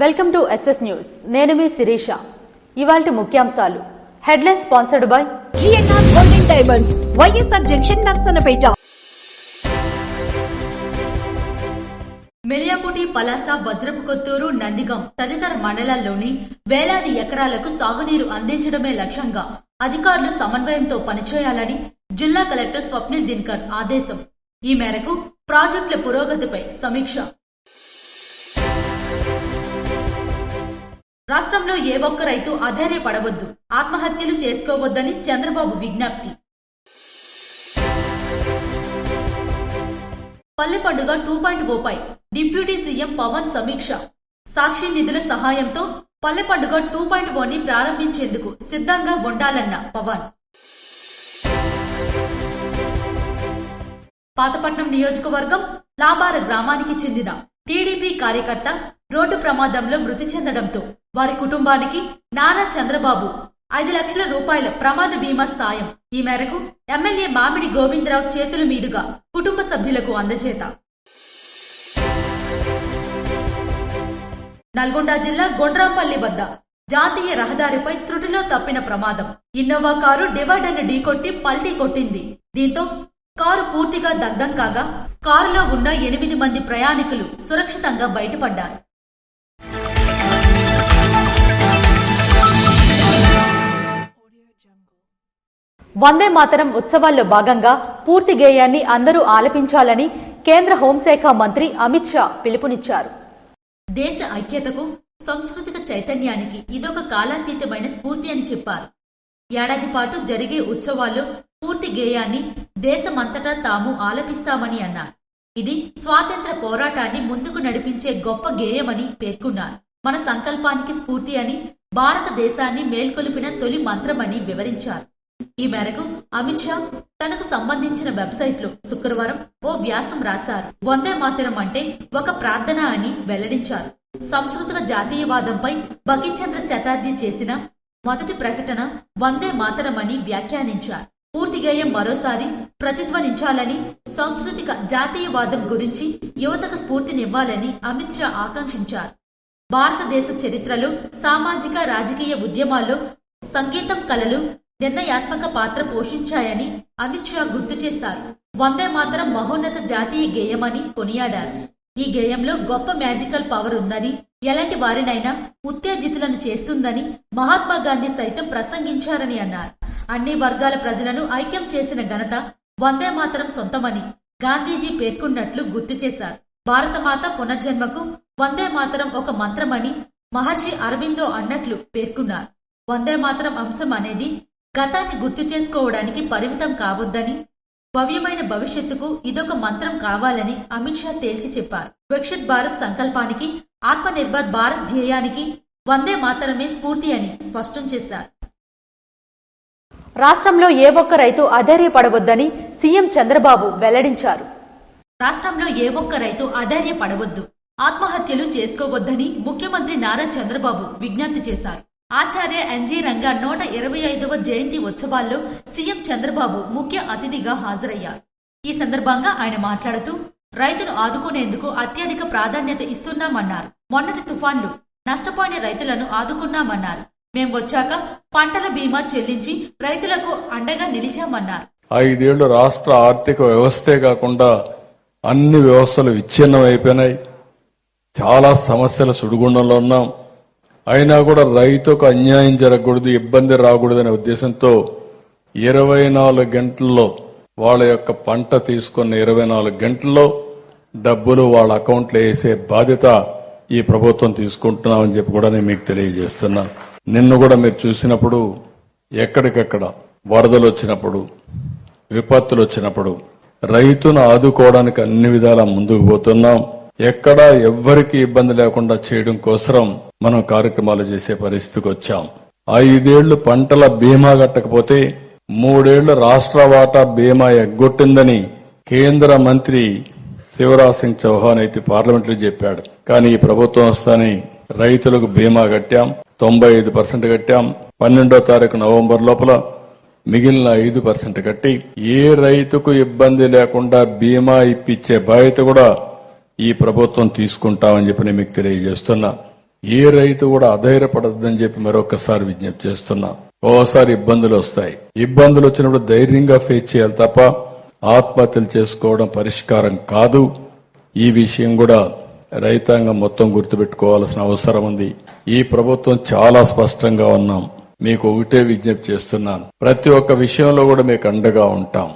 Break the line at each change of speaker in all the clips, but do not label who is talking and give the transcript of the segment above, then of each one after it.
Welcome to SS news. నేను మీ శిరీష. ఇవాల్టి ముఖ్యాంశాలు. Headline sponsored by
GNR golden diamonds, YSR junction, Narasannapeta.
Meliaputti, Palasa, Vajrapu Kotturu, Nandigam తదితర మండలాల్లోని వేలాది ఎకరాలకు సాగునీరు అందించడమే లక్ష్యంగా అధికారులు సమన్వయంతో పనిచేయాలని జిల్లా కలెక్టర్ స్వప్నిల్ దినకర్ ఆదేశం. ఈ మేరకు ప్రాజెక్టుల పురోగతిపై సమీక్ష. రాష్ట్రంలో ఏ ఒక్క రైతు అధైర్యపడవద్దు, ఆత్మహత్యలు చేసుకోవద్దని చంద్రబాబు విజ్ఞప్తి. పల్లె పండుగ 2.0పై డిప్యూటీ సీఎం పవన్ సమీక్ష. సాక్షి నిధుల సహాయంతో పల్లె పండుగ 2.0ని ప్రారంభించేందుకు సిద్ధంగా ఉండాలన్న పవన్. పాతపట్నం నియోజకవర్గం లాబార గ్రామానికి చెందిన టీడీపీ కార్యకర్త రోడ్డు ప్రమాదంలో మృతి చెందడంతో వారి కుటుంబానికి నారా చంద్రబాబు 5 లక్షల రూపాయల ప్రమాద బీమా సాయం. ఈ మేరకు ఎమ్మెల్యే మామిడి గోవిందరావు చేతుల మీదుగా కుటుంబ సభ్యులకు అందజేత. నల్గొండ జిల్లా గొండ్రాంపల్లి వద్ద జాతీయ రహదారిపై త్రుటిలో తప్పిన ప్రమాదం. ఇన్నోవా కారు డివైడర్ను ఢీకొట్టి పల్టీ కొట్టింది. దీంతో కారు పూర్తిగా దగ్ధం కాగా కారులో ఉన్న 8 మంది ప్రయాణికులు సురక్షితంగా బయటపడ్డారు.
వందే మాతరం ఉత్సవాల్లో భాగంగా పూర్తి గేయాన్ని అందరూ ఆలపించాలని కేంద్ర హోంశాఖ మంత్రి అమిత్ షా పిలుపునిచ్చారు.
దేశ ఐక్యతకు, సాంస్కృతిక చైతన్యానికి ఇదొక కాలాతీతమైన స్ఫూర్తి అని చెప్పారు. ఏడాది పాటు జరిగే ఉత్సవాల్లో పూర్తి గేయాన్ని దేశమంతటా తాము ఆలపిస్తామని అన్నారు. ఇది స్వాతంత్ర్య పోరాటాన్ని ముందుకు నడిపించే గొప్ప గేయమని పేర్కొన్నారు. మన సంకల్పానికి స్ఫూర్తి అని, భారతదేశాన్ని మేల్కొలిపిన తొలి మంత్రమని వివరించారు. ఈ మేరకు అమిత్ షా తనకు సంబంధించిన వెబ్సైట్లో శుక్రవారం ఓ వ్యాసం రాశారు. వందే మాతరం అంటే ఒక ప్రార్థన అని వెల్లడించారు. సాంస్కృతిక జాతీయవాదంపై బంకించంద్ర చటర్జీ చేసిన మొదటి ప్రకటన వందే మాతరం అని వ్యాఖ్యానించారు. పూర్తి గేయం మరోసారి ప్రతిధ్వనించాలని, సాంస్కృతిక జాతీయవాదం గురించి యువతకు స్ఫూర్తినివ్వాలని అమిత్ షా ఆకాంక్షించారు. భారతదేశ చరిత్రలో సామాజిక, రాజకీయ ఉద్యమాల్లో సంగీతం, కళలు నిర్ణయాత్మక పాత్ర పోషించాయని అమిత్ షా గుర్తు చేశారు. వందే మాతరం మహోన్నత జాతీయ గేయమని కొనియాడారు. ఈ గేయంలో గొప్ప మ్యాజికల్ పవర్ ఉందని, ఎలాంటి వారినైనా ఉత్తేజితులను చేస్తుందని మహాత్మా గాంధీ సైతం ప్రసంగించారని అన్నారు. అన్ని వర్గాల ప్రజలను ఐక్యం చేసిన ఘనత వందే మాతరం సొంతమని గాంధీజీ పేర్కొన్నట్లు గుర్తు చేశారు. భారతమాత పునర్జన్మకు వందే మాతరం ఒక మంత్రమని మహర్షి అరవిందో అన్నట్లు పేర్కొన్నారు. వందే మాతరం అంశం అనేది గతాన్ని గుర్తు చేసుకోవడానికి పరిమితం కావద్దని, భవ్యమైన భవిష్యత్తుకు ఇదొక మంత్రం కావాలని అమిత్ షా తేల్చి చెప్పారు. వికసిత్ భారత్ సంకల్పానికి, ఆత్మనిర్భర్ భారత్ ధ్యేయానికి వందే మాతరమే స్ఫూర్తి అని స్పష్టం చేశారు.
రాష్ట్రంలో ఏ ఒక్క రైతు అధైర్యపడవద్దని సీఎం చంద్రబాబు వెల్లడించారు.
రాష్ట్రంలో ఏ ఒక్క రైతు అధైర్యపడవద్దు, ఆత్మహత్యలు చేసుకోవద్దని ముఖ్యమంత్రి నారా చంద్రబాబు విజ్ఞప్తి చేశారు. ఆచార్య ఎన్జీ రంగా 125వ జయంతి ఉత్సవాల్లో సీఎం చంద్రబాబు ముఖ్య అతిథిగా హాజరయ్యారు. ఈ సందర్భంగా ఆయన మాట్లాడుతూ రైతును ఆదుకునేందుకు అత్యధిక ప్రాధాన్యత ఇస్తున్నామన్నారు. మొన్నటి తుఫాన్లు నష్టపోయిన రైతులను ఆదుకున్నామన్నారు. మేం వచ్చాక పంటల బీమా చెల్లించి రైతులకు అండగా నిలిచామన్నారు.
5 ఏళ్లు రాష్ట్ర ఆర్థిక వ్యవస్థే కాకుండా అన్ని వ్యవస్థలు విచ్ఛిన్నం అయిపోయినాయి. చాలా సమస్యల సుడిగుండంలో ఉన్నాం. అయినా కూడా రైతుకు అన్యాయం జరగకూడదు, ఇబ్బంది రాకూడదనే ఉద్దేశంతో 24 గంటల్లో వాళ్ళ యొక్క పంట తీసుకున్న 24 గంటల్లో డబ్బులు వాళ్ళ అకౌంట్లో వేసే బాధ్యత ఈ ప్రభుత్వం తీసుకుంటున్నామని చెప్పి కూడా నేను మీకు తెలియజేస్తున్నా. నిన్ను కూడా మీరు చూసినప్పుడు ఎక్కడికక్కడ వరదలు వచ్చినప్పుడు, విపత్తులు వచ్చినప్పుడు రైతును ఆదుకోవడానికి అన్ని విధాలా ముందుకు పోతున్నాం. ఎక్కడా ఎవ్వరికి ఇబ్బంది లేకుండా చేయడం కోసం మనం కార్యక్రమాలు చేసే పరిస్థితికి వచ్చాం. 5 ఏళ్లు పంటల బీమా కట్టకపోతే 3 ఏళ్లు రాష్ట్ర వాటా బీమా ఎగ్గొట్టిందని కేంద్ర మంత్రి శివరాజ్ సింగ్ చౌహాన్ అయితే పార్లమెంట్లో చెప్పాడు. కానీ ఈ ప్రభుత్వం వస్తానే రైతులకు బీమా కట్టాం, 95% కట్టాం. 12వ తారీఖు నవంబర్ లోపల మిగిలిన 5% కట్టి ఏ రైతుకు ఇబ్బంది లేకుండా బీమా ఇప్పించే బాధ్యత కూడా ఈ ప్రభుత్వం తీసుకుంటామని చెప్పి మీకు తెలియజేస్తున్నా. ఏ రైతు కూడా అధైర్యపడద్దని చెప్పి మరొకసారి విజ్ఞప్తి చేస్తున్నా. ఓసారి ఇబ్బందులు వస్తాయి. ఇబ్బందులు వచ్చినప్పుడు ధైర్యంగా ఫేస్ చేయాలి తప్ప ఆత్మహత్యలు చేసుకోవడం పరిష్కారం కాదు. ఈ విషయం కూడా రైతాంగం మొత్తం గుర్తుపెట్టుకోవాల్సిన అవసరం ఉంది. ఈ ప్రభుత్వం చాలా స్పష్టంగా ఉన్నాం. మీకు ఒకటే విజ్ఞప్తి చేస్తున్నాను, ప్రతి ఒక్క విషయంలో కూడా మీకు అండగా ఉంటాం.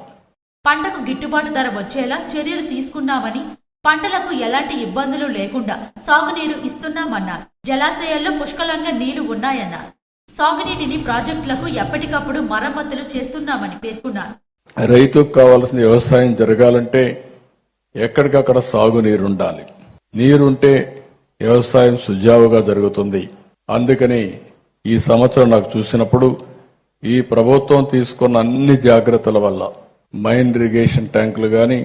పంటకు గిట్టుబాటు ధర వచ్చేలా చర్యలు తీసుకున్నామని, పంటలకు ఎలాంటి ఇబ్బందులు లేకుండా సాగునీరు ఇస్తున్నామన్నారు. జలాశయాల్లో పుష్కలంగా నీళ్లు ఉన్నాయన్నారు. సాగునీటిని ప్రాజెక్టులకు ఎప్పటికప్పుడు మరమ్మతులు చేస్తున్నామని పేర్కొన్నారు.
రైతుకు కావాల్సిన వ్యవసాయం జరగాలంటే ఎక్కడికక్కడ సాగునీరుండాలి. నీరుంటే వ్యవసాయం సుజావుగా జరుగుతుంది. అందుకని ఈ సంవత్సరం నాకు చూసినప్పుడు ఈ ప్రభుత్వం తీసుకున్న అన్ని జాగ్రత్తల వల్ల మైన్ ఇరిగేషన్ ట్యాంకులు గాని,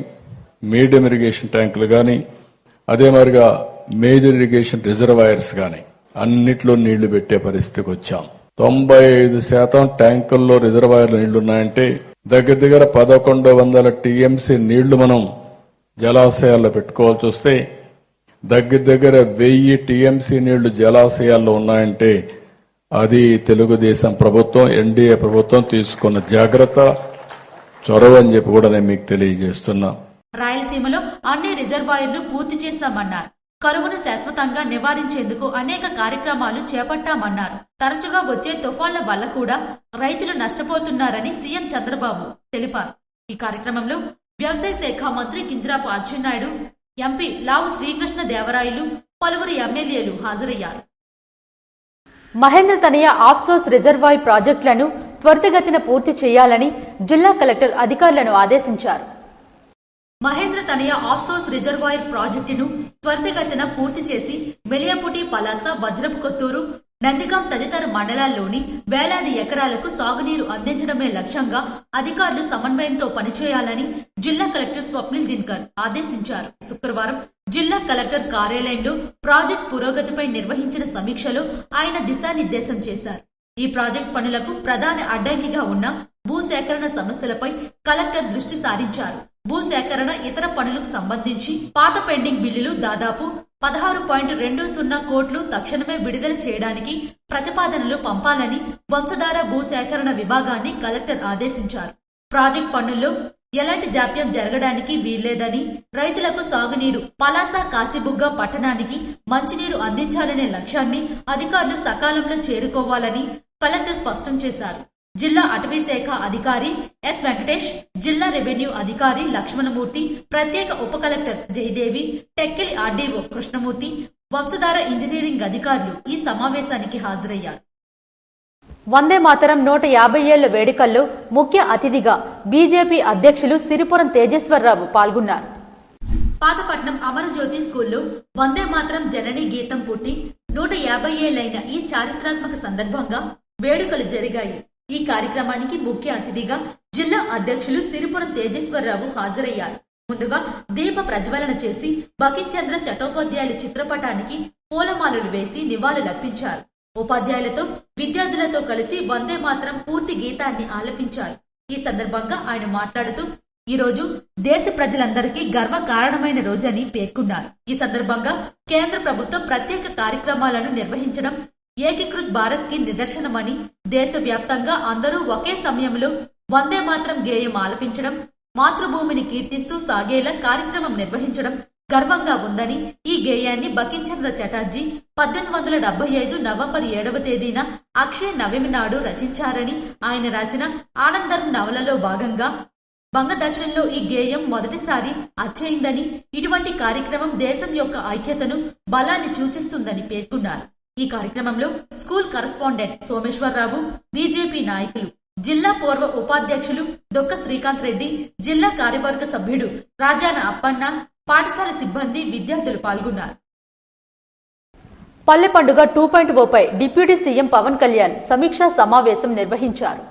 మీడియం ఇరిగేషన్ ట్యాంకులు గాని, అదే మరిగా మేజర్ ఇరిగేషన్ రిజర్వాయర్స్ గాని అన్నిట్లో నీళ్లు పెట్టే పరిస్థితికి వచ్చాం. 95% ట్యాంకుల్లో రిజర్వాయర్లు నీళ్లున్నాయంటే దగ్గర 1100 టీఎంసీ నీళ్లు మనం జలాశయాల్లో పెట్టుకోవాల్సి వస్తే దగ్గర 1000 టీఎంసీ నీళ్లు జలాశయాల్లో ఉన్నాయంటే అది తెలుగుదేశం ప్రభుత్వం, ఎన్డీఏ ప్రభుత్వం తీసుకున్న జాగ్రత్త, చొరవ అని చెప్పి కూడా నేను మీకు తెలియజేస్తున్నా.
రాయలసీమలో అన్ని రిజర్వాయర్లు పూర్తి చేశామన్నారు. కరువును శాశ్వతంగా నివారించేందుకు అనేక కార్యక్రమాలు చేపట్టామన్నారు. తరచుగా వచ్చే తుఫాన్ల వల్ల కూడా రైతులు నష్టపోతున్నారని సీఎం చంద్రబాబు తెలిపారు. ఈ కార్యక్రమంలో వ్యవసాయ శాఖ మంత్రి కింజరాపు అచ్చెన్నాయుడు, ఎంపీ లావు శ్రీకృష్ణ దేవరాయలు, పలువురు ఎమ్మెల్యేలు హాజరయ్యారు.
మహేంద్ర తనయ ఆఫ్సోర్స్ రిజర్వాయర్ ప్రాజెక్టులను త్వరితగతిన పూర్తి చేయాలని జిల్లా కలెక్టర్ అధికారులను ఆదేశించారు.
మహేంద్ర తనయ ఆఫ్సోర్స్ రిజర్వాయర్ ప్రాజెక్టును త్వరితగతిన పూర్తి చేసి మెలియాపుటి, పలాస, వజ్రపు కొత్తూరు, నందిగాం తదితర మండలాల్లోని వేలాది ఎకరాలకు సాగునీరు అందించడమే లక్ష్యంగా అధికారులు సమన్వయంతో పనిచేయాలని జిల్లా కలెక్టర్ స్వప్నిల్ దినకర్ ఆదేశించారు. శుక్రవారం జిల్లా కలెక్టర్ కార్యాలయంలో ప్రాజెక్టు పురోగతిపై నిర్వహించిన సమీక్షలో ఆయన దిశానిర్దేశం చేశారు. ఈ ప్రాజెక్టు పనులకు ప్రధాన అడ్డంకిగా ఉన్న భూసేకరణ సమస్యలపై కలెక్టర్ దృష్టి సారించారు. భూసేకరణ, ఇతర పనులకు సంబంధించి పాత పెండింగ్ బిల్లులు దాదాపు 16.20 కోట్లు తక్షణమే విడుదల చేయడానికి ప్రతిపాదనలు పంపాలని వంశధార భూసేకరణ విభాగాన్ని కలెక్టర్ ఆదేశించారు. ప్రాజెక్టు పనుల్లో ఎలాంటి జాప్యం జరగడానికి వీల్లేదని, రైతులకు సాగునీరు, పలాస, కాశీబుగ్గ పట్టణానికి మంచినీరు అందించాలనే లక్ష్యాన్ని అధికారులు సకాలంలో చేరుకోవాలని కలెక్టర్ స్పష్టం చేశారు. జిల్లా అటవీ శాఖ అధికారి ఎస్ వెంకటేష్, జిల్లా రెవెన్యూ అధికారి లక్ష్మణమూర్తి, ప్రత్యేక ఉప collector Jayadevi, Tekkali RDO Krishnamurthy, Vamsadhara engineering అధికారులు ఈ సమావేశానికి హాజరయ్యారు.
వందే మాతరం 150 ఏళ్ల వేడుకల్లో ముఖ్య అతిథిగా బీజేపీ అధ్యక్షులు సిరిపురం తేజేశ్వరరావు పాల్గొన్నారు.
పాతపట్నం అమరజ్యోతి స్కూల్లో వందే మాతరం జననీ గీతం పుట్టి 150 ఏళ్లైన ఈ చారిత్రాత్మక సందర్భంగా వేడుకలు జరిగాయి. ఈ కార్యక్రమానికి ముఖ్య అతిథిగా జిల్లా అధ్యక్షులు సిరిపురం తేజేశ్వరరావు హాజరయ్యారు. ముందుగా దీప ప్రజ్వలన చేసి బకించంద్ర చట్టోపాధ్యాయుల చిత్రపటానికి పూలమాలలు వేసి నివాళులర్పించారు. ఉపాధ్యాయులతో, విద్యార్థులతో కలిసి వందే మాతరం పూర్తి గీతాన్ని ఆలపించారు. ఈ సందర్భంగా ఆయన మాట్లాడుతూ ఈ రోజు దేశ ప్రజలందరికీ గర్వ కారణమైన రోజని పేర్కొన్నారు. ఈ సందర్భంగా కేంద్ర ప్రభుత్వం ప్రత్యేక కార్యక్రమాలను నిర్వహించడం ఏకీకృత్ భారత్ కి నిదర్శనమని, దేశవ్యాప్తంగా అందరూ ఒకే సమయంలో వందే మాతరం గేయం ఆలపించడం, మాతృభూమిని కీర్తిస్తూ సాగేలా కార్యక్రమం నిర్వహించడం గర్వంగా ఉందని, ఈ గేయాన్ని బకించంద్ర చటర్జీ 1875 నవంబర్ 7వ తేదీన అక్షయ నవమి నాడు రచించారని ఆయన రాసిన ఆనందం నవలలో భాగంగా బంగదర్శన్లో ఈ గేయం మొదటిసారి అచ్చయిందని, ఇటువంటి కార్యక్రమం దేశం యొక్క ఐక్యతను, బలాన్ని సూచిస్తుందని పేర్కొన్నారు. ఈ కార్యక్రమంలో స్కూల్ కరస్పాండెంట్ సోమేశ్వరరావు, బీజేపీ నాయకులు, జిల్లా పూర్వ ఉపాధ్యక్షులు దొక్క శ్రీకాంత్ రెడ్డి, జిల్లా కార్యవర్గ సభ్యుడు రాజాన అప్పన్న, పాఠశాల సిబ్బంది, విద్యార్థులు పాల్గొన్నారు.
పల్లె పండుగ 2.0పై డిప్యూటీ సీఎం పవన్ కళ్యాణ్ సమీక్షా సమావేశం నిర్వహించారు.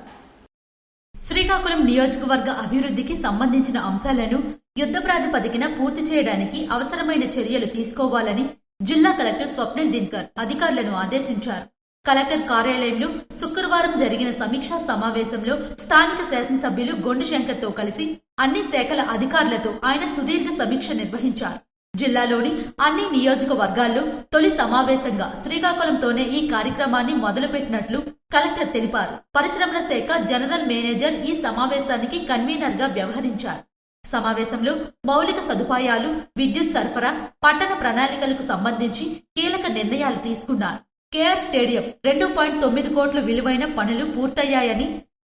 శ్రీకాకుళం నియోజకవర్గ అభివృద్ధికి సంబంధించిన అంశాలను యుద్ధ ప్రాతిపదికన పూర్తి చేయడానికి అవసరమైన చర్యలు తీసుకోవాలని జిల్లా కలెక్టర్ స్వప్నిల్ దినకర్ అధికారులను ఆదేశించారు. కలెక్టర్ కార్యాలయంలో శుక్రవారం జరిగిన సమీక్షా సమావేశంలో స్థానిక శాసనసభ్యులు గొండు శంకర్తో కలిసి అన్ని శాఖల అధికారులతో ఆయన సుదీర్ఘ సమీక్ష నిర్వహించారు. జిల్లాలోని అన్ని నియోజకవర్గాల్లో తొలి సమావేశంగా శ్రీకాకుళంతోనే ఈ కార్యక్రమాన్ని మొదలుపెట్టినట్లు కలెక్టర్ తెలిపారు. పరిశ్రమల శాఖ జనరల్ మేనేజర్ ఈ సమావేశానికి కన్వీనర్ గా వ్యవహరించారు. సమావేశంలో మౌలిక సదుపాయాలు, విద్యుత్ సరఫరా, పట్టణ ప్రణాళికలకు సంబంధించి కీలక నిర్ణయాలు తీసుకున్నారు. కేఆర్ స్టేడియం 2.9 కోట్ల విలువైన పనులు పూర్తయ్యాయని,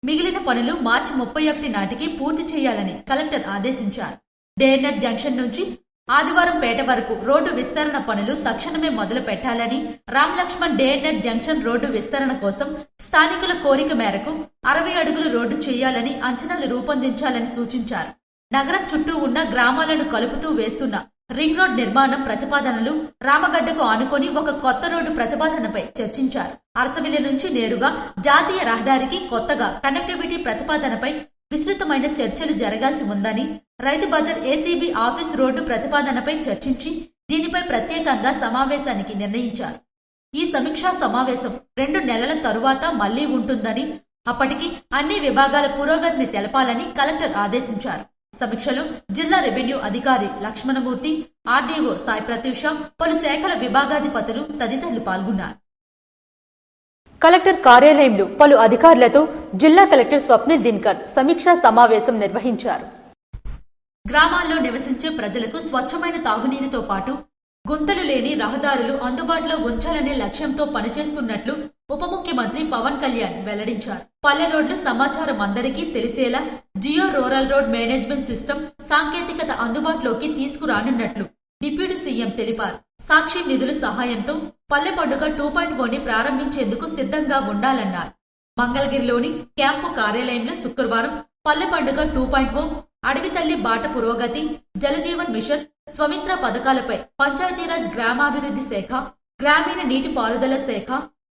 మిగిలిన పనులు మార్చి 31 నాటికి పూర్తి చేయాలని కలెక్టర్ ఆదేశించారు. డేర్నెట్ జంక్షన్ నుంచి ఆదివారంపేట వరకు రోడ్డు విస్తరణ పనులు తక్షణమే మొదలు పెట్టాలని, రామ్ లక్ష్మణ్ డేర్నెట్ జంక్షన్ రోడ్డు విస్తరణ కోసం స్థానికుల కోరిక మేరకు 60 అడుగుల రోడ్డు చేయాలని అంచనాలు రూపొందించాలని సూచించారు. నగరం చుట్టూ ఉన్న గ్రామాలను కలుపుతూ వేస్తున్న రింగ్ రోడ్ నిర్మాణం ప్రతిపాదనలు, రామగడ్డకు ఆనుకొని ఒక కొత్త రోడ్డు ప్రతిపాదనపై చర్చించారు. అరసవిల్లి నుంచి నేరుగా జాతీయ రహదారికి కొత్తగా కనెక్టివిటీ ప్రతిపాదనపై విస్తృతమైన చర్చలు జరగాల్సి ఉందని, Rythu Bazar ACB office road ప్రతిపాదనపై చర్చించి దీనిపై ప్రత్యేకంగా సమావేశానికి నిర్ణయించారు. ఈ సమీక్షా సమావేశం 2 నెలల తరువాత మళ్లీ ఉంటుందని, అప్పటికి అన్ని విభాగాల పురోగతిని తెలపాలని కలెక్టర్ ఆదేశించారు. సమీక్షలో జిల్లా రెవెన్యూ అధికారి లక్ష్మణమూర్తి, ఆర్డీఓ సాయి ప్రత్యూష, పలు శాఖల విభాగాధిపతులు తదితరులు పాల్గొన్నారు.
కలెక్టర్ కార్యాలయంలో పలు అధికారులతో జిల్లా కలెక్టర్ స్వప్నిల్ దినకర్ సమీక్షా సమావేశం నిర్వహించారు.
గ్రామాల్లో నివసించే ప్రజలకు స్వచ్ఛమైన తాగునీరుతో పాటు గుంతలు లేని రహదారులు అందుబాటులో ఉంచాలనే లక్ష్యంతో పనిచేస్తున్నట్లు ఉప ముఖ్యమంత్రి పవన్ కళ్యాణ్ వెల్లడించారు. పల్లె రోడ్లు సమాచారం అందరికీ తెలిసేలా geo rural road management system సాంకేతికత అందుబాటులోకి తీసుకురానున్నట్లు డిప్యూటీ సీఎం తెలిపారు. సాక్షి నిధుల సహాయంతో పల్లె పండుగ 2.0ని ప్రారంభించేందుకు సిద్ధంగా ఉండాలన్నారు. మంగళగిరిలోని క్యాంపు కార్యాలయంలో శుక్రవారం పల్లె పండుగ 2.0, అడవి తల్లి బాట పురోగతి, జలజీవన్ మిషన్, స్వమిత్ర పథకాలపై పంచాయతీరాజ్ గ్రామాభివృద్ధి శాఖ, గ్రామీణ నీటిపారుదల శాఖ,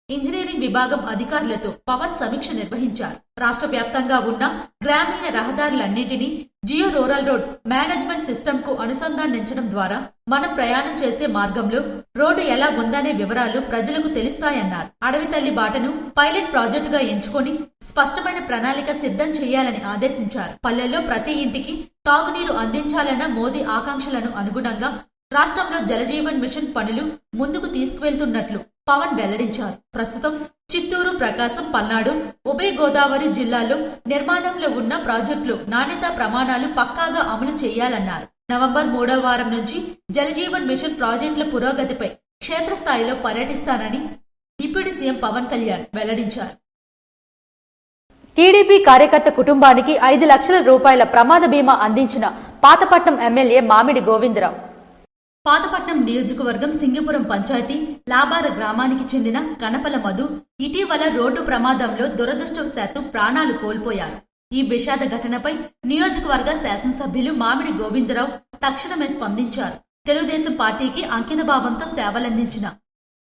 ఇంజనీరింగ్ విభాగం అధికారులతో పవన్ సమీక్ష నిర్వహించారు. రాష్ట్ర వ్యాప్తంగా ఉన్న గ్రామీణ రహదారులన్నింటినీ geo rural road management system కు అనుసంధానించడం ద్వారా మనం ప్రయాణం చేసే మార్గంలో రోడ్డు ఎలా ఉందనే వివరాలు ప్రజలకు తెలుస్తాయన్నారు. అడవి తల్లి బాటను పైలట్ ప్రాజెక్టుగా ఎంచుకొని స్పష్టమైన ప్రణాళిక సిద్ధం చేయాలని ఆదేశించారు. పల్లెల్లో ప్రతి ఇంటికి తాగునీరు అందించాలన్న మోదీ ఆకాంక్షలను అనుగుణంగా రాష్ట్రంలో జలజీవన్ మిషన్ పనులు ముందుకు తీసుకువెళ్తున్నట్లు పవన్ వెల్లడించారు. ప్రస్తుతం చిత్తూరు, ప్రకాశం, పల్నాడు, ఉభయ గోదావరి జిల్లాల్లో నిర్మాణంలో ఉన్న ప్రాజెక్టులు నాణ్యతా ప్రమాణాలు పక్కాగా అమలు చేయాలన్నారు. నవంబర్ 3వ వారం నుంచి జలజీవన్ మిషన్ ప్రాజెక్టుల పురోగతిపై క్షేత్రస్థాయిలో పర్యటిస్తానని డిప్యూటీ సీఎం పవన్ కళ్యాణ్ వెల్లడించారు.
టీడీపీ కార్యకర్త కుటుంబానికి 5 లక్షల రూపాయల ప్రమాద బీమా అందించిన పాతపట్నం ఎమ్మెల్యే మామిడి గోవిందరావు.
పాతపట్నం నియోజకవర్గం సింగిపురం పంచాయతీ లాబార గ్రామానికి చెందిన కనపల మధు ఇటీవల రోడ్డు ప్రమాదంలో దురదృష్టవశాత్తు ప్రాణాలు కోల్పోయారు. ఈ విషాద ఘటనపై నియోజకవర్గ శాసనసభ్యులు మామిడి గోవిందరావు తక్షణమే స్పందించారు. తెలుగుదేశం పార్టీకి అంకితభావంతో సేవలందించిన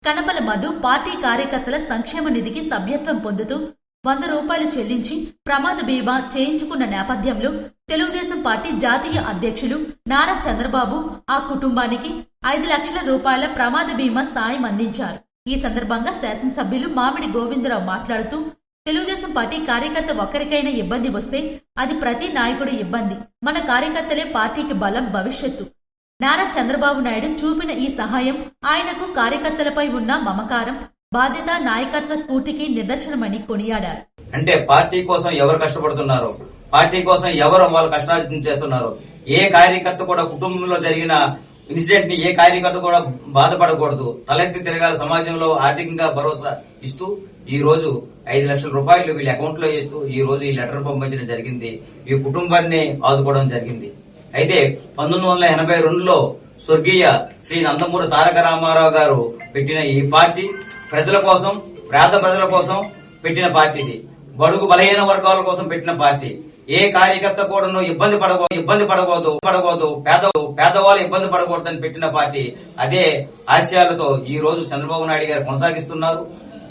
కనపల మధు పార్టీ కార్యకర్తల సంక్షేమ నిధికి సభ్యత్వం పొందుతూ 100 రూపాయలు చెల్లించి ప్రమాద బీమా చేయించుకున్న నేపథ్యంలో తెలుగుదేశం పార్టీ జాతీయ అధ్యక్షులు నారా చంద్రబాబు ఆ కుటుంబానికి 5 లక్షల రూపాయల ప్రమాద బీమా సాయం అందించారు. ఈ సందర్భంగా శాసనసభ్యులు మామిడి గోవిందరావు మాట్లాడుతూ, తెలుగుదేశం పార్టీ కార్యకర్త ఒక్కరికైనా ఇబ్బంది వస్తే అది ప్రతి నాయకుడి ఇబ్బంది. మన కార్యకర్తలే పార్టీకి బలం, భవిష్యత్తు. నారా చంద్రబాబు నాయుడు చూపిన ఈ సహాయం ఆయనకు కార్యకర్తలపై ఉన్న మమకారం, బాధ్యత, నాయకత్వ స్ఫూర్తికి నిదర్శనమని కొనియాడారు.
అంటే పార్టీ కోసం ఎవరు కష్టపడుతున్నారు, పార్టీ కోసం ఎవరు వాళ్ళ కష్టాలు చేస్తున్నారు, ఏ కార్యకర్త కూడా కుటుంబంలో జరిగిన ఇన్సిడెంట్ ని ఏ కార్యకర్త కూడా బాధపడకూడదు, తలెత్తి తిరగాల సమాజంలో ఆర్థికంగా భరోసా ఇస్తూ ఈ రోజు 5 లక్షల రూపాయలు వీళ్ళ అకౌంట్ లో వేస్తూ ఈ రోజు ఈ లెటర్ పంపించడం జరిగింది. ఈ కుటుంబాన్ని ఆదుకోవడం జరిగింది. అయితే 1982లో స్వర్గీయ శ్రీ నందమూరి తారక రామారావు గారు పెట్టిన ఈ పార్టీ ప్రజల కోసం, పేద ప్రజల కోసం పెట్టిన పార్టీది. బడుగు బలహీన వర్గాల కోసం పెట్టిన పార్టీ. ఏ కార్యకర్త కూడా ఇబ్బంది పడకూడదు, పేదవాళ్ళు ఇబ్బంది పడకూడదని పెట్టిన పార్టీ. అదే ఆశయాలతో ఈ రోజు చంద్రబాబు నాయుడు గారు కొనసాగిస్తున్నారు.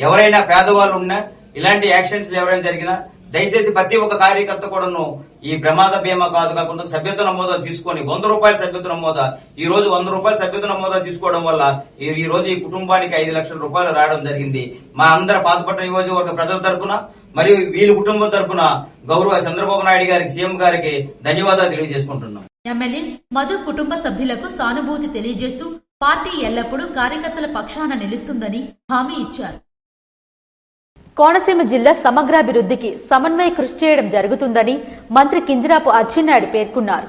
ఎవరైనా పేదవాళ్ళు ఉన్నా, ఇలాంటి యాక్షన్స్ ఎవరైనా జరిగినా దయచేసి ప్రతి ఒక్క కార్యకర్త కూడాను ఈ ప్రమాద బీమా కాకుండా సభ్యత్వ నమోదా తీసుకొని 100 రూపాయల సభ్యత్వ నమోదా, ఈ రోజు 100 రూపాయల సభ్యత్వ నమోదా తీసుకోవడం వల్ల ఈ రోజు ఈ కుటుంబానికి 5 లక్షల రూపాయలు రావడం జరిగింది. మా అందరి పాతపట్నం నియోజకవర్గ ప్రజల తరఫున మరియు వీళ్ళ కుటుంబం తరఫున గౌరవ చంద్రబాబు నాయుడు గారికి, సీఎం గారికి ధన్యవాదాలు తెలియజేసుకుంటున్నాం.
ఎమ్మెల్యే మధు కుటుంబ సభ్యులకు సానుభూతి తెలియజేస్తూ పార్టీ ఎల్లప్పుడూ కార్యకర్తల పక్షాన నిలుస్తుందని హామీ ఇచ్చారు.
కోనసీమ జిల్లా సమగ్రాభివృద్ధికి సమన్వయ కృషి చేయడం జరుగుతుందని మంత్రి కింజరాపు అచ్చెన్నాయుడు పేర్కొన్నారు.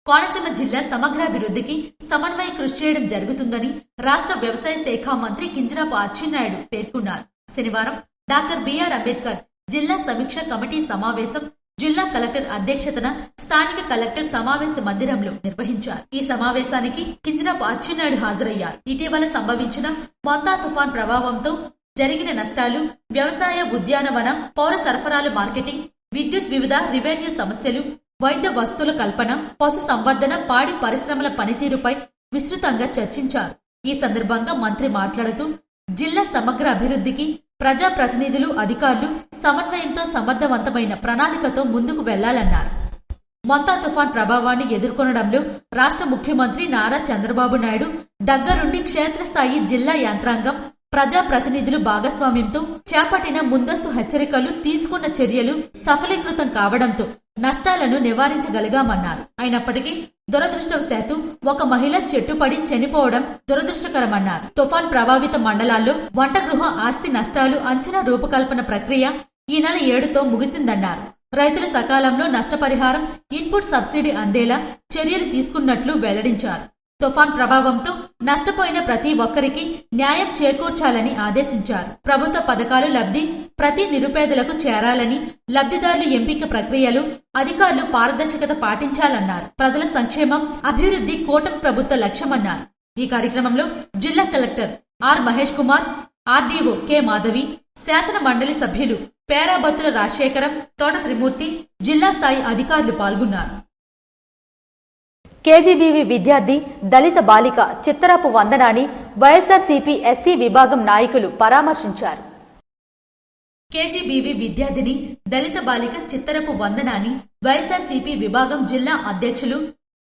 కోనసీమ జిల్లా సమగ్రాభివృద్ధికి సమన్వయ కృషి చేయడం జరుగుతుందని రాష్ట్ర వ్యవసాయ శాఖ మంత్రి కింజరాపు అచ్చెన్నాయుడు పేర్కొన్నారు. శనివారం డాక్టర్ బిఆర్ అంబేద్కర్ జిల్లా సమీక్ష కమిటీ సమావేశం జిల్లా కలెక్టర్ అధ్యక్షతన స్థానిక కలెక్టర్ సమావేశ మందిరంలో నిర్వహించారు. ఈ సమావేశానికి కింజరాపు అచ్చెన్నాయుడు హాజరయ్యారు. ఇటీవల సంభవించిన మొంతా తుఫాన్ ప్రభావంతో జరిగిన నష్టాలు, వ్యవసాయ, ఉద్యానవన, పౌర సరఫరాలు, మార్కెటింగ్, విద్యుత్, వివిధ రెవెన్యూ సమస్యలు, వైద్య వస్తువుల కల్పన, పశు సంవర్ధన, పాడి పరిశ్రమల పనితీరుపై విస్తృతంగా చర్చించారు. ఈ సందర్భంగా మంత్రి మాట్లాడుతూ జిల్లా సమగ్ర అభివృద్ధికి ప్రజాప్రతినిధులు, అధికారులు సమన్వయంతో సమర్థవంతమైన ప్రణాళికతో ముందుకు వెళ్లాలన్నారు. మొంతా తుఫాన్ ప్రభావాన్ని ఎదుర్కొనడంలో రాష్ట్ర ముఖ్యమంత్రి నారా చంద్రబాబు నాయుడు దగ్గరుండి క్షేత్రస్థాయి జిల్లా యంత్రాంగం, ప్రజాప్రతినిధులు భాగస్వామ్యంతో చేపట్టిన ముందస్తు హెచ్చరికలు, తీసుకున్న చర్యలు సఫలీకృతం కావడంతో నష్టాలను నివారించగలిగామన్నారు. అయినప్పటికీ దురదృష్టవశాత్తు ఒక మహిళ చెట్టుపడి చనిపోవడం దురదృష్టకరమన్నారు. తుఫాన్ ప్రభావిత మండలాల్లో వంటగృహ ఆస్తి నష్టాలు అంచనా రూపకల్పన ప్రక్రియ ఈ నెల 7తో ముగిసిందన్నారు. రైతులు సకాలంలో నష్టపరిహారం, ఇన్పుట్ సబ్సిడీ అందేలా చర్యలు తీసుకున్నట్లు వెల్లడించారు. తుఫాన్ ప్రభావంతో నష్టపోయిన ప్రతి ఒక్కరికి న్యాయం చేకూర్చాలని ఆదేశించారు. ప్రభుత్వ పథకాలు లబ్ధి ప్రతి నిరుపేదలకు చేరాలని, లబ్ధిదారుల ఎంపిక ప్రక్రియలు అధికారులు పారదర్శకత పాటించాలన్నారు. ప్రజల సంక్షేమం, అభివృద్ధి కూటమి ప్రభుత్వ లక్ష్యమన్నారు. ఈ కార్యక్రమంలో జిల్లా collector R Mahesh Kumar, RDO K Madhavi, శాసన మండలి సభ్యులు పేరాబత్తుల రాజశేఖరం, తోట త్రిమూర్తి, జిల్లా స్థాయి అధికారులు పాల్గొన్నారు.
కేజీబీవీ విద్యార్థి దళిత బాలిక చిత్తరాపు వందనాని వైఎస్ఆర్సీపీ ఎస్సీ విభాగం నాయకులు పరామర్శించారు.
కేజీబీవీ విద్యార్థిని దళిత బాలిక చిత్తరపు వందనాని వైఎస్ఆర్సీపీ విభాగం జిల్లా అధ్యక్షులు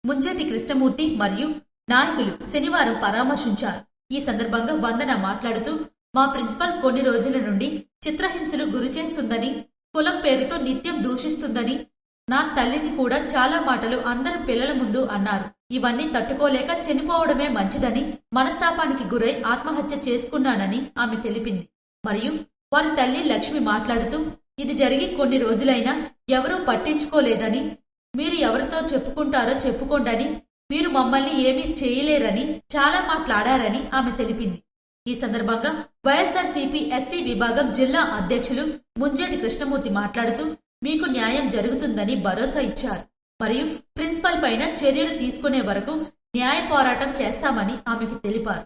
ముంజటి కృష్ణమూర్తి మరియు నాయకులు శనివారం పరామర్శించారు. ఈ సందర్భంగా వందన మాట్లాడుతూ, మా ప్రిన్సిపల్ కొన్ని రోజుల నుండి చిత్రహింసలు గురిచేస్తుందని, కులం పేరుతో నిత్యం దూషిస్తుందని, నా తల్లిని కూడా చాలా మాటలు అందరి పిల్లల ముందు అన్నారు. ఇవన్నీ తట్టుకోలేక చనిపోవడమే మంచిదని మనస్తాపానికి గురై ఆత్మహత్య చేసుకున్నానని ఆమె తెలిపింది. మరియు వారి తల్లి లక్ష్మి మాట్లాడుతూ, ఇది జరిగి కొన్ని రోజులైనా ఎవరూ పట్టించుకోలేదని, మీరు ఎవరితో చెప్పుకుంటారో చెప్పుకోండని, మీరు మమ్మల్ని ఏమీ చేయలేరని చాలా మాట్లాడారని ఆమె తెలిపింది. ఈ సందర్భంగా వైఎస్ఆర్సీపీ ఎస్సీ విభాగం జిల్లా అధ్యక్షులు ముంజేటి కృష్ణమూర్తి మాట్లాడుతూ, మీకు న్యాయం జరుగుతుందని భరోసా ఇచ్చారు. మరియు ప్రిన్సిపల్ పైన చర్యలు తీసుకునే వరకు న్యాయ పోరాటం చేస్తామని ఆమెకు తెలిపారు.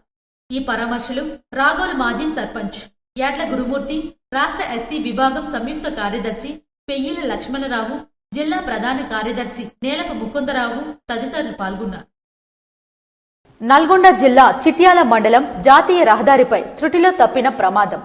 ఈ పరామర్శలు రాగోలు మాజీ సర్పంచ్ యాట్ల గురుమూర్తి, రాష్ట్ర ఎస్సీ విభాగం సంయుక్త కార్యదర్శి పెయ్యిల లక్ష్మణరావు, జిల్లా ప్రధాన కార్యదర్శి నేలప ముకుందరావు తదితరులు పాల్గొన్నారు.
నల్గొండ జిల్లా చిట్యాల మండలం జాతీయ రహదారిపై త్రుటిలో తప్పిన ప్రమాదం.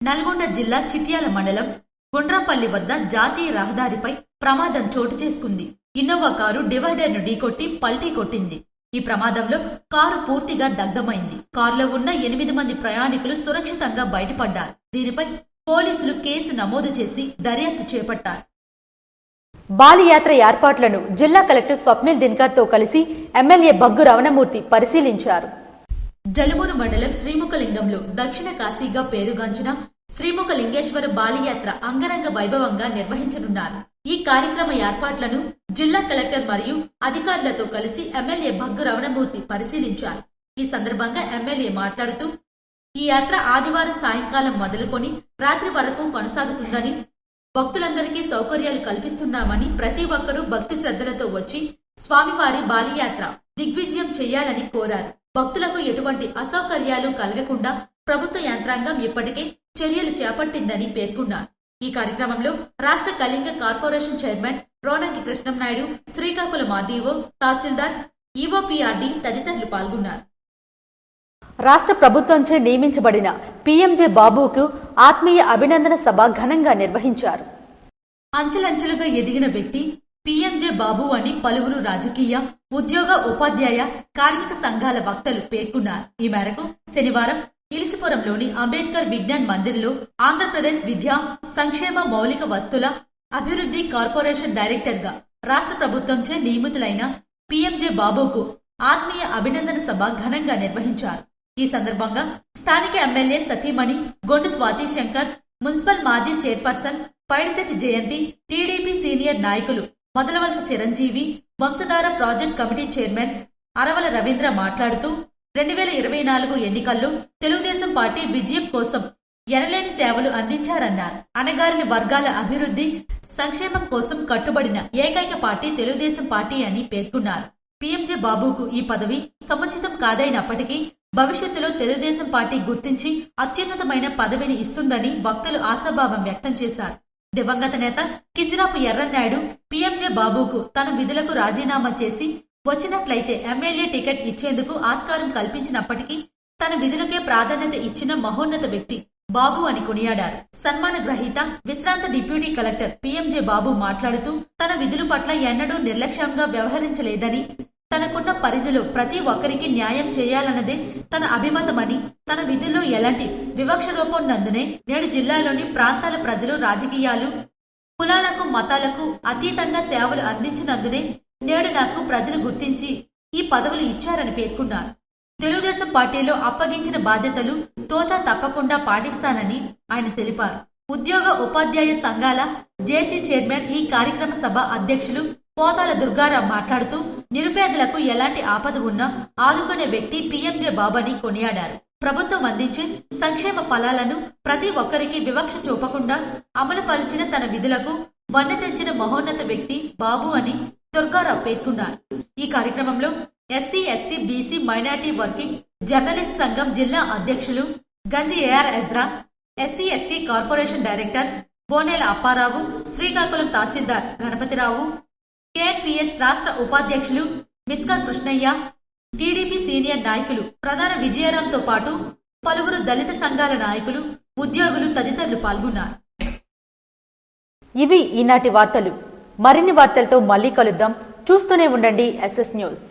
నల్గొండ జిల్లా చిట్యాల మండలం గుండ్రాపల్లి వద్ద జాతీయ రహదారిపై ప్రమాదం చోటు చేసుకుంది. ఇన్నోవా కారు డివైడర్ను ఢీకొట్టి పల్టీ కొట్టింది. ఈ ప్రమాదంలో కారు పూర్తిగా దగ్ధమైంది. కారులో ఉన్న 8 మంది ప్రయాణికులు సురక్షితంగా బయటపడ్డారు. దీనిపై పోలీసులు కేసు నమోదు చేసి దర్యాప్తు చేపట్టారు.
బాలియాత్ర ఏర్పాట్లను జిల్లా కలెక్టర్ స్వప్నిల్ దినకర్ తో కలిసి ఎమ్మెల్యే బగ్గు రమణమూర్తి పరిశీలించారు.
జలుమూరు మండలం శ్రీముఖలింగంలో దక్షిణ కాశీగా పేరుగాంచిన శ్రీముఖలింగేశ్వర బాలియాత్ర అంగరంగ వైభవంగా నిర్వహించనున్నారు. ఈ కార్యక్రమ ఏర్పాట్లను జిల్లా కలెక్టర్ మరియు అధికారులతో కలిసి ఎమ్మెల్యే బగ్గు రమణమూర్తి పరిశీలించారు. ఈ సందర్భంగా ఎమ్మెల్యే మాట్లాడుతూ, ఈ యాత్ర ఆదివారం సాయంకాలం మొదలుకొని రాత్రి వరకు కొనసాగుతుందని, భక్తులందరికీ సౌకర్యాలు కల్పిస్తున్నామని, ప్రతి ఒక్కరూ భక్తి శ్రద్ధలతో వచ్చి స్వామివారి బాలియాత్ర దిగ్విజయం చేయాలని కోరారు. భక్తులకు ఎటువంటి అసౌకర్యాలు కలగకుండా ప్రభుత్వ యంత్రాంగం ఇప్పటికే చర్యలు చేపట్టిందని పేర్కొన్నారు. ఈ కార్యక్రమంలో రాష్ట్ర Kalinga corporation chairman Ronanki Krishnam Naidu, Srikakulam RDO, tahsildar, EOPRD తదితరులు పాల్గొన్నారు.
రాష్ట్ర ప్రభుత్వంచే నియమించబడిన పీఎంజే బాబుకు ఆత్మీయ అభినందన సభ ఘనంగా నిర్వహించారు.
అంచెలంచెలుగా ఎదిగిన వ్యక్తి పీఎంజే బాబు అని పలువురు రాజకీయ, ఉద్యోగ, ఉపాధ్యాయ, కార్మిక సంఘాల వక్తలు పేర్కొన్నారు. ఈ మేరకు శనివారం ఇలిసిపురంలోని అంబేద్కర్ విజ్ఞాన్ మందిర్లో ఆంధ్రప్రదేశ్ విద్యా సంక్షేమ మౌలిక వస్తుల అభివృద్ధి కార్పొరేషన్ డైరెక్టర్ గా రాష్ట్ర ప్రభుత్వంచే నియమితులైన పీఎంజే బాబుకు ఆత్మీయ అభినందన సభ ఘనంగా నిర్వహించారు. ఈ సందర్భంగా స్థానిక ఎమ్మెల్యే సతీమణి గొండు స్వాతి శంకర్, మున్సిపల్ మాజీ chairperson Paidisetti Jayanthi, TDP senior నాయకులు Modalavalasa Chiranjeevi, Vamsadhara project committee chairman Aravala Ravindra మాట్లాడుతూ 2024 ఎన్నికల్లో తెలుగుదేశం పార్టీ విజయం కోసం ఎనలేని సేవలు అందించారన్నారు. అణగారిన వర్గాల అభివృద్ధి, సంక్షేమం కోసం కట్టుబడిన ఏకైక పార్టీ తెలుగుదేశం పార్టీ అని పేర్కొన్నారు. పీఎంజే బాబుకు ఈ పదవి సముచితం కాదైనప్పటికీ భవిష్యత్తులో తెలుగుదేశం పార్టీ గుర్తించి అత్యున్నతమైన పదవిని ఇస్తుందని వక్తలు ఆశాభావం వ్యక్తం చేశారు. దివంగత నేత కింజరాపు ఎర్రన్నాయుడు పీఎంజే బాబుకు తన విధులకు రాజీనామా చేసి వచ్చినట్లయితే ఎమ్మెల్యే టికెట్ ఇచ్చేందుకు ఆస్కారం కల్పించినప్పటికీ తన విధులకే ప్రాధాన్యత ఇచ్చిన మహోన్నత వ్యక్తి బాబు అని కొనియాడారు. సన్మాన గ్రహీత విశ్రాంత డిప్యూటీ కలెక్టర్ పీఎంజే బాబు మాట్లాడుతూ తన విధుల పట్ల ఎన్నడూ నిర్లక్ష్యంగా వ్యవహరించలేదని, తనకున్న పరిధిలో ప్రతి ఒక్కరికి న్యాయం చేయాలన్నదే తన అభిమతమని, తన విధుల్లో ఎలాంటి వివక్ష రూపొందినందునే నేడు జిల్లాలోని ప్రాంతాల ప్రజలు రాజకీయాలు, కులాలకు మతాలకు అతీతంగా సేవలు అందించినందునే నేడు నాకు ప్రజలు గుర్తించి ఈ పదవులు ఇచ్చారని పేర్కొన్నారు. తెలుగుదేశం పార్టీలో అప్పగించిన బాధ్యతలు తోచా తప్పకుండా పాటిస్తానని ఆయన తెలిపారు. ఉద్యోగ ఉపాధ్యాయ సంఘాల జేసీ చైర్మన్, ఈ కార్యక్రమ సభ అధ్యక్షులు పోతాల దుర్గారావు మాట్లాడుతూ నిరుపేదలకు ఎలాంటి ఆపద ఉన్నా ఆదుకునే వ్యక్తి పీఎంజే బాబని కొనియాడారు. ప్రభుత్వం అందించే సంక్షేమ ఫలాలను ప్రతి ఒక్కరికి వివక్ష చూపకుండా అమలుపరిచిన తన విధులకు వన్నె తెంచిన మహోన్నత వ్యక్తి బాబు అని దుర్గారావు పేర్కొన్నారు. ఈ కార్యక్రమంలో SC, ST, BC, minority working journalist సంఘం జిల్లా అధ్యక్షులు Ganji AR Ezra, SC, ST corporation director Bonela Apparao, Srikakulam tahsildar Ganapathirao, KNPS రాష్ట్ర ఉపాధ్యక్షులు మిస్కా కృష్ణయ్య, టీడీపీ సీనియర్ నాయకులు ప్రధాన విజయరాంతో పాటు పలువురు దళిత సంఘాల నాయకులు, ఉద్యోగులు తదితరులు పాల్గొన్నారు.
ఇవి ఈనాటి వార్తలు. మరిన్ని వార్తలతో మళ్ళీ కలుద్దాం. చూస్తూనే ఉండండి SS న్యూస్.